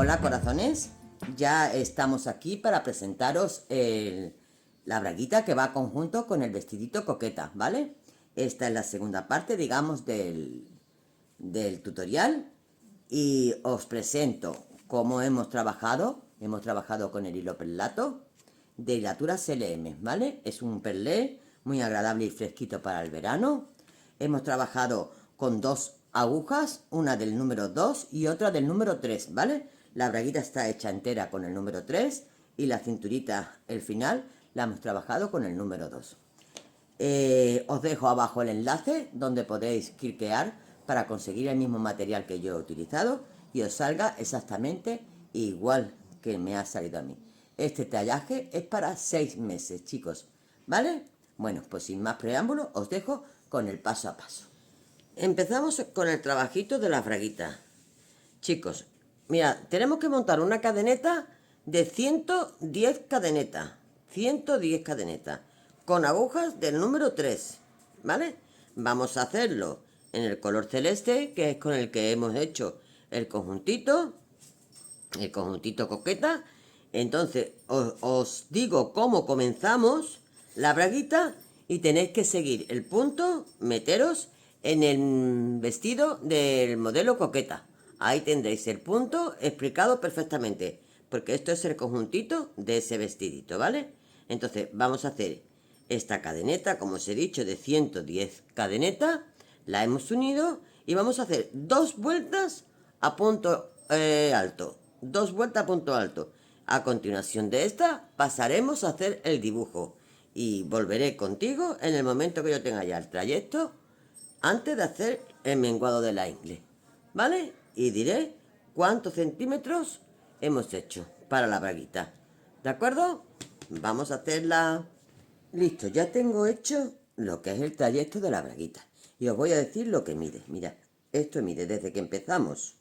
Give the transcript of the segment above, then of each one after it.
Hola corazones, ya estamos aquí para presentaros la braguita que va conjunto con el vestidito coqueta, ¿vale? Esta es la segunda parte, digamos, del tutorial y os presento cómo hemos trabajado. Hemos trabajado con el hilo perlato de hilatura CLM, ¿vale? Es un perlé muy agradable y fresquito para el verano. Hemos trabajado con dos agujas, una del número 2 y otra del número 3, ¿vale? La braguita está hecha entera con el número 3 y la cinturita, el final, la hemos trabajado con el número 2. Os dejo abajo el enlace donde podéis cliquear para conseguir el mismo material que yo he utilizado y os salga exactamente igual que me ha salido a mí. Este tallaje es para 6 meses, chicos, ¿vale? Bueno, pues sin más preámbulo os dejo con el paso a paso. Empezamos con el trabajito de la braguita. Chicos, mira, tenemos que montar una cadeneta de 110 cadenetas. 110 cadenetas. Con agujas del número 3. ¿Vale? Vamos a hacerlo en el color celeste, que es con el que hemos hecho el conjuntito. El conjuntito coqueta. Entonces, os digo cómo comenzamos la braguita y tenéis que seguir el punto, meteros en el vestido del modelo coqueta. Ahí tendréis el punto explicado perfectamente, porque esto es el conjuntito de ese vestidito, ¿vale? Entonces vamos a hacer esta cadeneta, como os he dicho, de 110 cadenetas, la hemos unido y vamos a hacer dos vueltas a punto alto, dos vueltas a punto alto. A continuación de esta pasaremos a hacer el dibujo y volveré contigo en el momento que yo tenga ya el trayecto antes de hacer el menguado de la ingle, ¿vale? Y diré cuántos centímetros hemos hecho para la braguita, ¿de acuerdo? Vamos a hacerla. Listo, ya tengo hecho lo que es el trayecto de la braguita y os voy a decir lo que mide. Mirad, esto mide desde que empezamos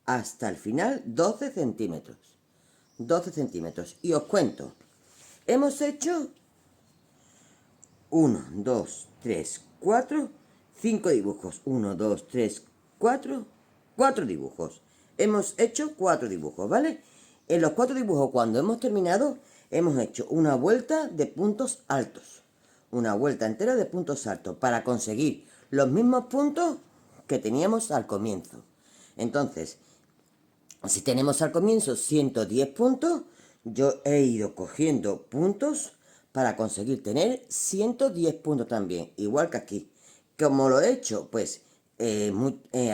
hasta el final 12 centímetros. 12 centímetros. Y os cuento, hemos hecho 1, 2, 3, 4, 5 dibujos. 1, 2, 3, 4, 4 dibujos. Hemos hecho 4 dibujos, ¿vale? En los 4 dibujos, cuando hemos terminado, hemos hecho una vuelta de puntos altos. Una vuelta entera de puntos altos para conseguir los mismos puntos que teníamos al comienzo. Entonces, si tenemos al comienzo 110 puntos, yo he ido cogiendo puntos para conseguir tener 110 puntos también, igual que aquí. Como lo he hecho, pues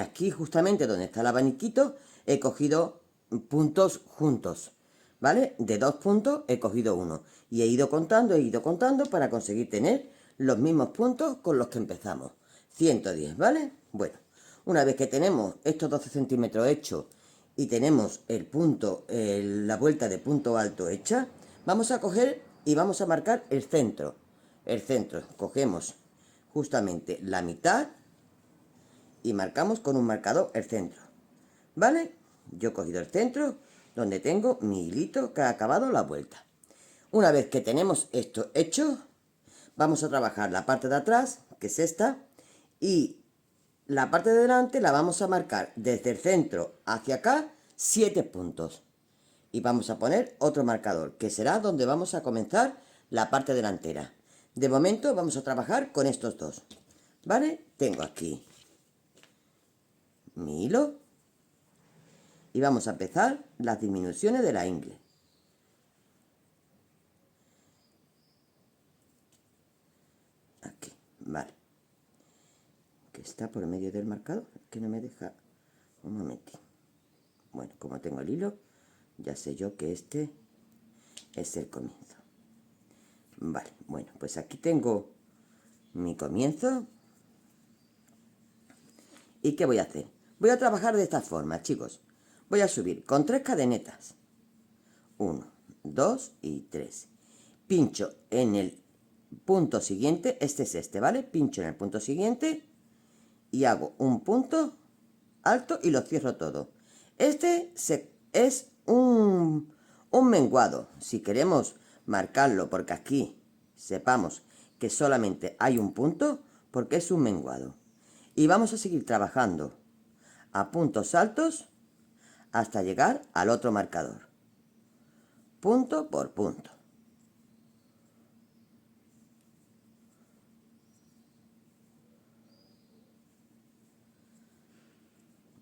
aquí justamente donde está el abaniquito, he cogido puntos juntos, ¿vale? De 2 puntos he cogido uno y he ido contando para conseguir tener los mismos puntos con los que empezamos. 110, ¿vale? Bueno, una vez que tenemos estos 12 centímetros hechos y tenemos el punto, la vuelta de punto alto hecha, vamos a coger y vamos a marcar el centro. El centro, cogemos justamente la mitad y marcamos con un marcador el centro, ¿vale? Yo he cogido el centro donde tengo mi hilito que ha acabado la vuelta. Una vez que tenemos esto hecho, vamos a trabajar la parte de atrás, que es esta, y la parte de delante la vamos a marcar desde el centro hacia acá 7 puntos. Y vamos a poner otro marcador, que será donde vamos a comenzar la parte delantera. De momento vamos a trabajar con estos dos, ¿vale? Tengo aquí mi hilo y vamos a empezar las disminuciones de la ingle. Aquí, vale. Que está por medio del marcador, que no me deja un momentito. Bueno, como tengo el hilo, ya sé yo que este es el comienzo. Vale, bueno, pues aquí tengo mi comienzo. ¿Y qué voy a hacer? Voy a trabajar de esta forma, chicos. Voy a subir con 3 cadenetas. 1, 2 y 3. Pincho en el punto siguiente, este es este, ¿vale? Pincho en el punto siguiente y hago un punto alto y lo cierro todo. Este es un menguado. Si queremos marcarlo, porque aquí sepamos que solamente hay un punto, porque es un menguado. Y vamos a seguir trabajando a puntos altos hasta llegar al otro marcador, punto por punto.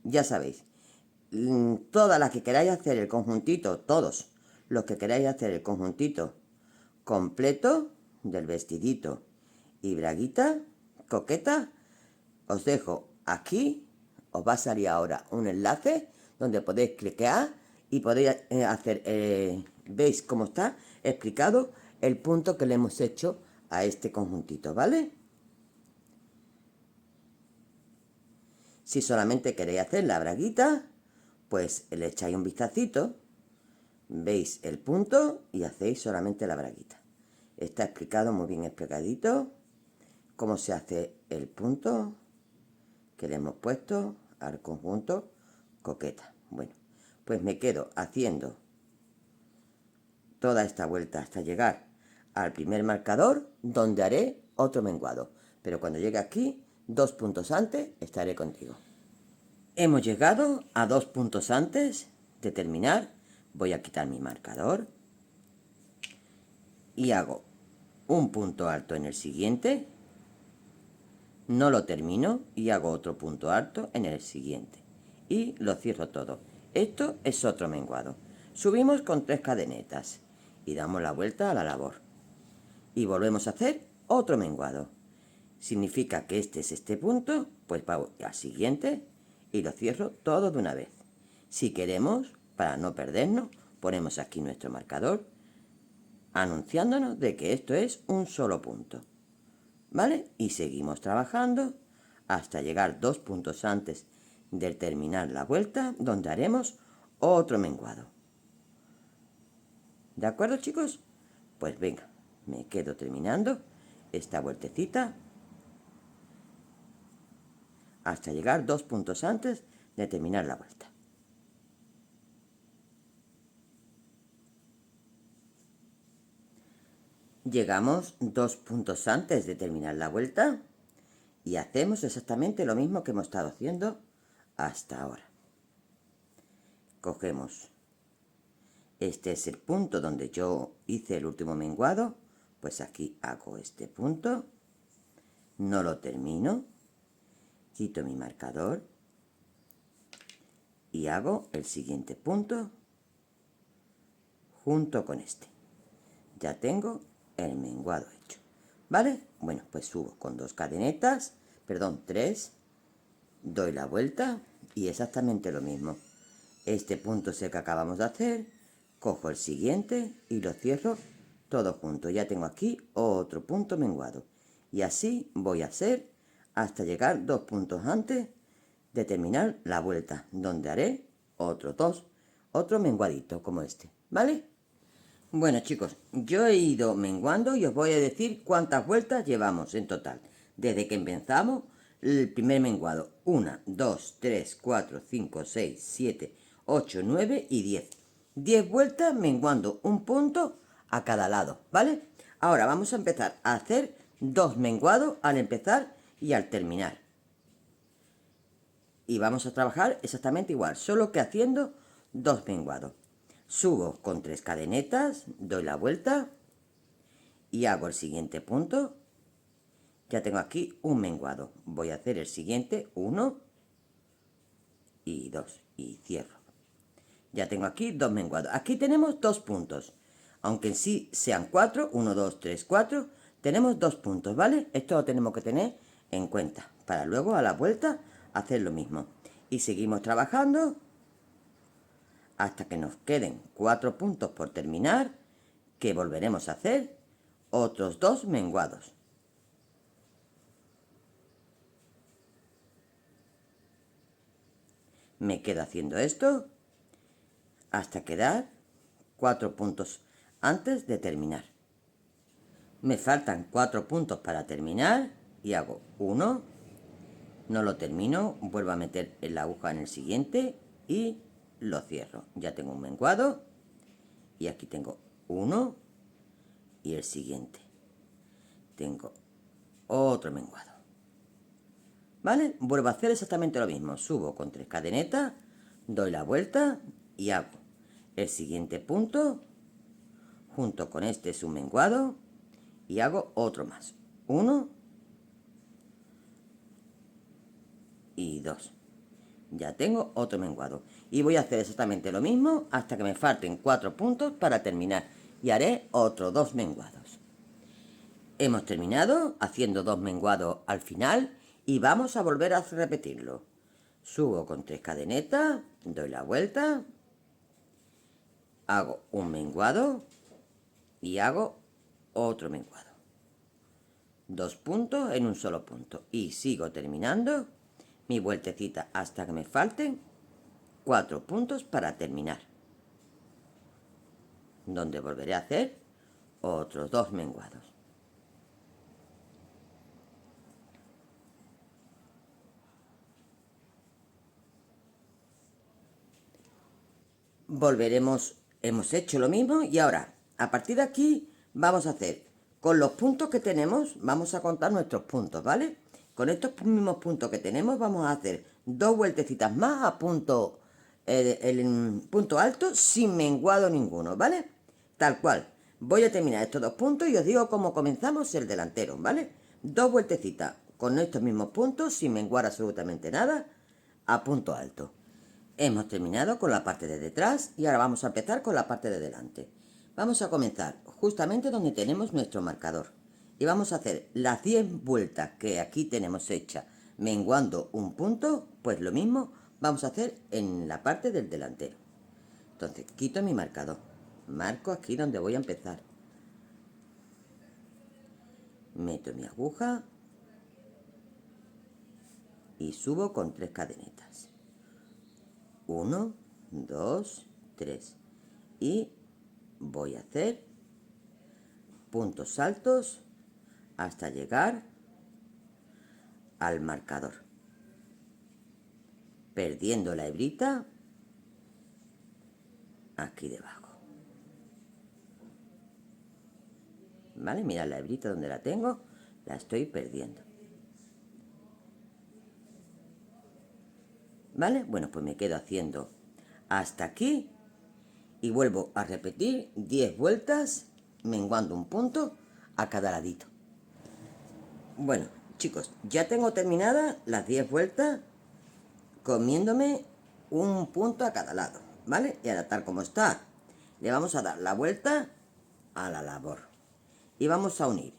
Ya sabéis, todas las que queráis hacer el conjuntito, todos los que queráis hacer el conjuntito completo del vestidito y braguita coqueta, os dejo aquí, os va a salir ahora un enlace donde podéis cliquear y podéis hacer, veis cómo está explicado el punto que le hemos hecho a este conjuntito, ¿vale? Si solamente queréis hacer la braguita, pues le echáis un vistacito, veis el punto y hacéis solamente la braguita. Está explicado, muy bien explicadito, cómo se hace el punto que le hemos puesto al conjunto coqueta. Bueno, pues me quedo haciendo toda esta vuelta hasta llegar al primer marcador, donde haré otro menguado. Pero cuando llegue aquí, 2 puntos antes, estaré contigo. Hemos llegado a 2 puntos antes de terminar. Voy a quitar mi marcador y hago un punto alto en el siguiente. No lo termino y hago otro punto alto en el siguiente. Y lo cierro todo. Esto es otro menguado. Subimos con 3 cadenetas y damos la vuelta a la labor. Y volvemos a hacer otro menguado. Significa que este es este punto, pues pago al siguiente y lo cierro todo de una vez. Si queremos, para no perdernos, ponemos aquí nuestro marcador anunciándonos de que esto es un solo punto. ¿Vale? Y seguimos trabajando hasta llegar 2 puntos antes de terminar la vuelta, donde haremos otro menguado. ¿De acuerdo, chicos? Pues venga, me quedo terminando esta vueltecita hasta llegar 2 puntos antes de terminar la vuelta. Llegamos 2 puntos antes de terminar la vuelta y hacemos exactamente lo mismo que hemos estado haciendo hasta ahora. Cogemos, este es el punto donde yo hice el último menguado, pues aquí hago este punto, no lo termino, quito mi marcador y hago el siguiente punto junto con este. Ya tengo el menguado hecho, ¿vale? Bueno, pues subo con 2 cadenetas, perdón, 3, doy la vuelta y exactamente lo mismo. Este punto es el que acabamos de hacer, cojo el siguiente y lo cierro todo junto. Ya tengo aquí otro punto menguado y así voy a hacer hasta llegar 2 puntos antes de terminar la vuelta, donde haré otro menguadito como este, ¿vale? Bueno, chicos, yo he ido menguando y os voy a decir cuántas vueltas llevamos en total desde que empezamos el primer menguado. 1, 2, 3, 4, 5, 6, 7, 8, 9 y 10. 10 vueltas menguando un punto a cada lado, ¿vale? Ahora vamos a empezar a hacer 2 menguados al empezar y al terminar. Y vamos a trabajar exactamente igual, solo que haciendo 2 menguados. Subo con 3 cadenetas, doy la vuelta y hago el siguiente punto. Ya tengo aquí un menguado. Voy a hacer el siguiente, 1 y 2 y cierro. Ya tengo aquí 2 menguados. Aquí tenemos 2 puntos. Aunque en sí sean 4, 1, 2, 3, 4, tenemos 2 puntos, ¿vale? Esto lo tenemos que tener en cuenta para luego a la vuelta hacer lo mismo. Y seguimos trabajando hasta que nos queden 4 puntos por terminar, que volveremos a hacer otros 2 menguados. Me quedo haciendo esto hasta quedar 4 puntos antes de terminar. Me faltan 4 puntos para terminar y hago 1, no lo termino, vuelvo a meter la aguja en el siguiente y lo cierro. Ya tengo un menguado y aquí tengo 1 y el siguiente. Tengo otro menguado. ¿Vale? Vuelvo a hacer exactamente lo mismo. Subo con 3 cadenetas, doy la vuelta y hago el siguiente punto junto con este submenguado y hago otro más, 1 y 2. Ya tengo otro menguado y voy a hacer exactamente lo mismo hasta que me falten 4 puntos para terminar y haré otros 2 menguados. Hemos terminado haciendo 2 menguados al final y vamos a volver a repetirlo. Subo con 3 cadenetas, doy la vuelta, hago un menguado y hago otro menguado. 2 puntos en un solo punto y sigo terminando mi vueltecita hasta que me falten 4 puntos para terminar, donde volveré a hacer otros 2 menguados. Volveremos, hemos hecho lo mismo y ahora a partir de aquí vamos a hacer con los puntos que tenemos, vamos a contar nuestros puntos, ¿vale? Con estos mismos puntos que tenemos vamos a hacer 2 vueltecitas más a punto, el punto alto sin menguado ninguno, ¿vale? Tal cual. Voy a terminar estos 2 puntos y os digo cómo comenzamos el delantero, ¿vale? 2 vueltecitas con estos mismos puntos sin menguar absolutamente nada a punto alto. Hemos terminado con la parte de detrás y ahora vamos a empezar con la parte de delante. Vamos a comenzar justamente donde tenemos nuestro marcador y vamos a hacer las 10 vueltas que aquí tenemos hechas menguando un punto, pues lo mismo vamos a hacer en la parte del delantero. Entonces quito mi marcador, marco aquí donde voy a empezar, meto mi aguja y subo con 3 cadenetas. 1, 2, 3 y voy a hacer puntos altos hasta llegar al marcador, perdiendo la hebrita aquí debajo. ¿Vale? Mirad la hebrita donde la tengo, la estoy perdiendo. ¿Vale? Bueno, pues me quedo haciendo hasta aquí y vuelvo a repetir 10 vueltas menguando un punto a cada ladito. Bueno, chicos, ya tengo terminadas las 10 vueltas comiéndome un punto a cada lado, ¿vale? Y ahora tal como está, le vamos a dar la vuelta a la labor y vamos a unir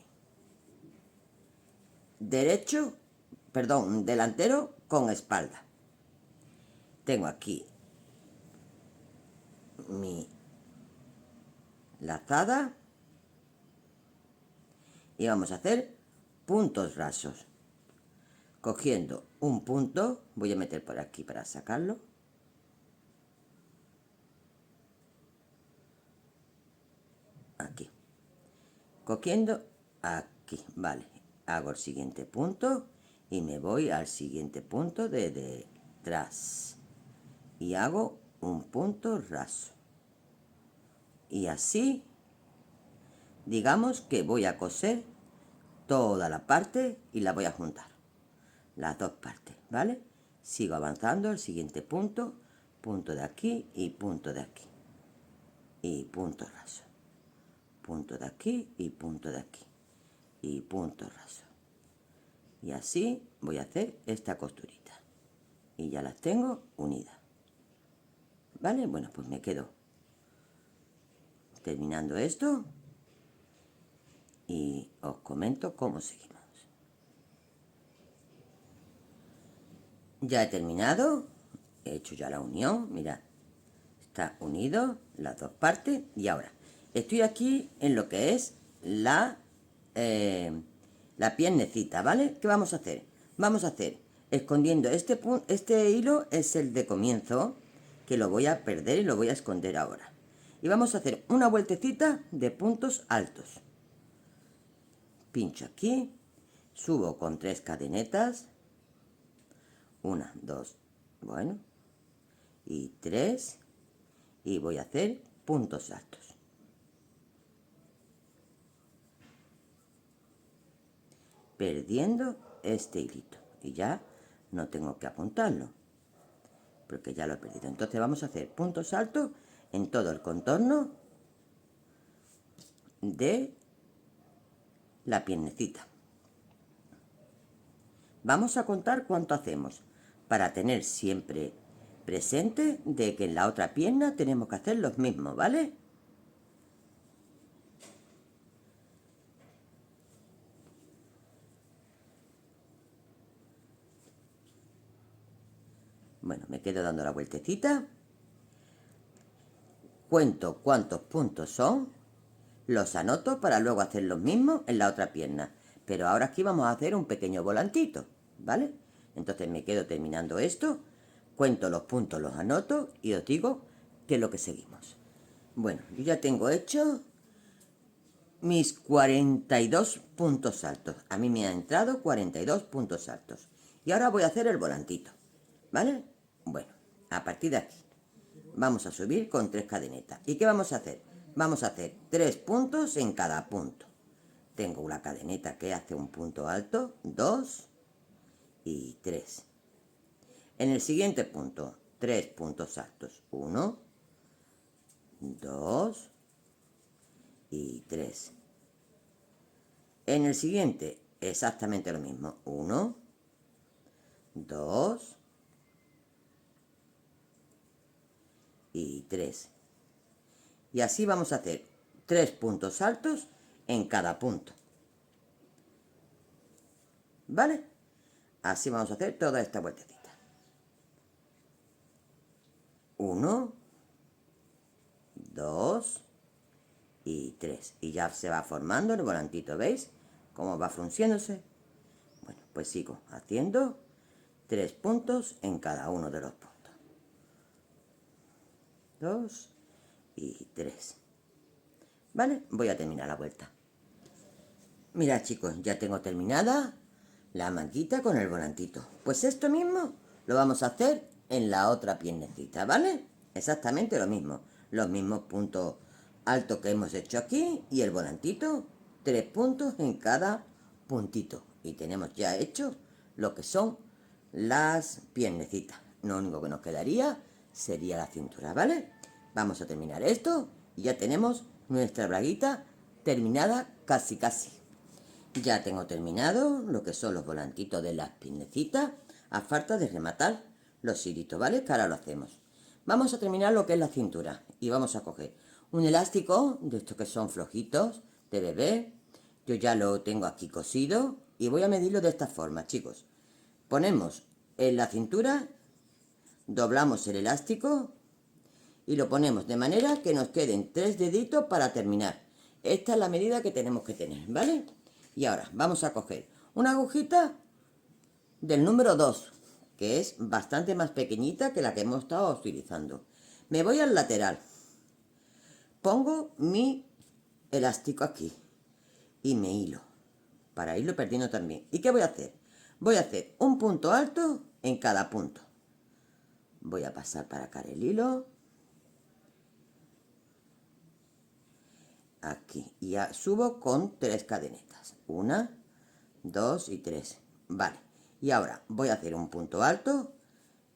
delantero con espalda. Tengo aquí mi lazada y vamos a hacer puntos rasos. Cogiendo un punto, voy a meter por aquí para sacarlo. Aquí. Cogiendo aquí, vale. Hago el siguiente punto y me voy al siguiente punto de detrás. Y hago un punto raso. Y así, digamos que voy a coser toda la parte y la voy a juntar. Las dos partes, ¿vale? Sigo avanzando al siguiente punto, punto de aquí y punto de aquí. Y punto raso. Punto de aquí y punto de aquí. Y punto raso. Y así voy a hacer esta costurita. Y ya las tengo unidas. ¿Vale? Bueno, pues me quedo terminando esto y os comento cómo seguimos. Ya he terminado, he hecho ya la unión, mirad, está unido las dos partes y ahora estoy aquí en lo que es la piernecita, ¿vale? ¿Qué vamos a hacer? Vamos a hacer escondiendo este hilo es el de comienzo, que lo voy a perder y lo voy a esconder ahora. Y vamos a hacer una vueltecita de puntos altos. Pincho aquí, subo con 3 cadenetas, 1, 2, bueno, y 3, y voy a hacer puntos altos. Perdiendo este hilito y ya no tengo que apuntarlo. porque ya lo he perdido. Entonces vamos a hacer puntos altos en todo el contorno de la piernecita. Vamos a contar cuánto hacemos para tener siempre presente de que en la otra pierna tenemos que hacer los mismos, ¿vale? Bueno, me quedo dando la vueltecita. Cuento cuántos puntos son, los anoto para luego hacer los mismos en la otra pierna. Pero ahora aquí vamos a hacer un pequeño volantito, ¿vale? Entonces me quedo terminando esto, cuento los puntos, los anoto y os digo qué es lo que seguimos. Bueno, yo ya tengo hecho mis 42 puntos altos. A mí me han entrado 42 puntos altos. Y ahora voy a hacer el volantito, ¿vale? Bueno, a partir de aquí vamos a subir con 3 cadenetas. ¿Y qué vamos a hacer? Vamos a hacer 3 puntos en cada punto. Tengo una cadeneta que hace un punto alto, 2 y 3. En el siguiente punto, 3 puntos altos, 1, 2 y 3. En el siguiente, exactamente lo mismo, 1, 2 y 3. Y así vamos a hacer 3 puntos altos en cada punto. ¿Vale? Así vamos a hacer toda esta vueltecita. 1, 2 y 3. Y ya se va formando el volantito, ¿veis? Cómo va frunciéndose. Bueno, pues sigo haciendo 3 puntos en cada uno de los puntos. 2 y 3. ¿Vale? Voy a terminar la vuelta. Mirad, chicos, ya tengo terminada la manguita con el volantito. Pues esto mismo lo vamos a hacer en la otra piernecita, ¿vale? Exactamente lo mismo. Los mismos puntos altos que hemos hecho aquí y el volantito, 3 puntos en cada puntito. Y tenemos ya hecho lo que son las piernecitas. Lo único que nos quedaría sería la cintura, ¿vale? Vamos a terminar esto y ya tenemos nuestra braguita terminada casi casi. Ya tengo terminado lo que son los volantitos de las piernecitas, a falta de rematar los hilitos, ¿vale? Que ahora lo hacemos. Vamos a terminar lo que es la cintura y vamos a coger un elástico de estos que son flojitos de bebé. Yo ya lo tengo aquí cosido y voy a medirlo de esta forma, chicos. Ponemos en la cintura, doblamos el elástico y lo ponemos de manera que nos queden 3 deditos para terminar. Esta es la medida que tenemos que tener, ¿vale? Y ahora vamos a coger una agujita del número 2, que es bastante más pequeñita que la que hemos estado utilizando. Me voy al lateral, pongo mi elástico aquí y me hilo para irlo perdiendo también. ¿Y qué voy a hacer? Voy a hacer un punto alto en cada punto. Voy a pasar para acá el hilo. Aquí. Y ya subo con 3 cadenetas. 1, 2 y 3. Vale. Y ahora voy a hacer un punto alto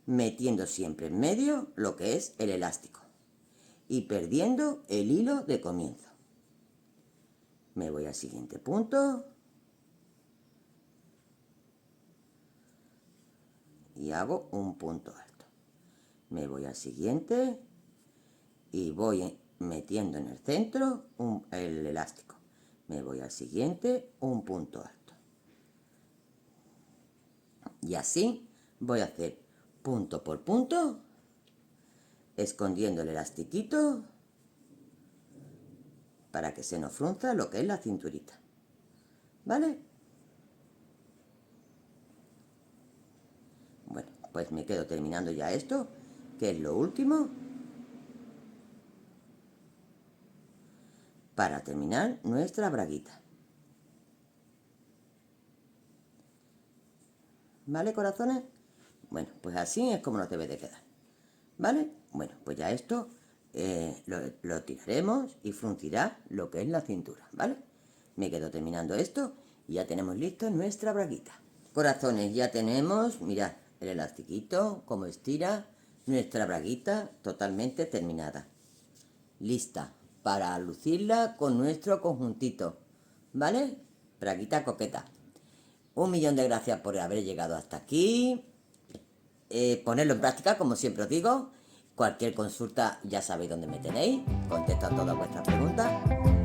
metiendo siempre en medio lo que es el elástico y perdiendo el hilo de comienzo. Me voy al siguiente punto y hago un punto alto. Me voy al siguiente y voy metiendo en el centro el elástico. Me voy al siguiente, un punto alto. Y así voy a hacer punto por punto, escondiendo el elastiquito para que se nos frunza lo que es la cinturita. ¿Vale? Bueno, pues me quedo terminando ya esto, que es lo último, para terminar nuestra braguita. ¿Vale, corazones? Bueno, pues así es como nos debe de quedar. ¿Vale? Bueno, pues ya esto lo tiraremos y fruncirá lo que es la cintura, ¿vale? Me quedo terminando esto y ya tenemos listo nuestra braguita. Corazones, ya tenemos, mirad, el elastiquito, como estira, nuestra braguita totalmente terminada. Lista para lucirla con nuestro conjuntito, ¿vale? Braguita coqueta. 1.000.000 de gracias por haber llegado hasta aquí. Ponerlo en práctica, como siempre os digo. Cualquier consulta ya sabéis dónde me tenéis. Contesto a todas vuestras preguntas.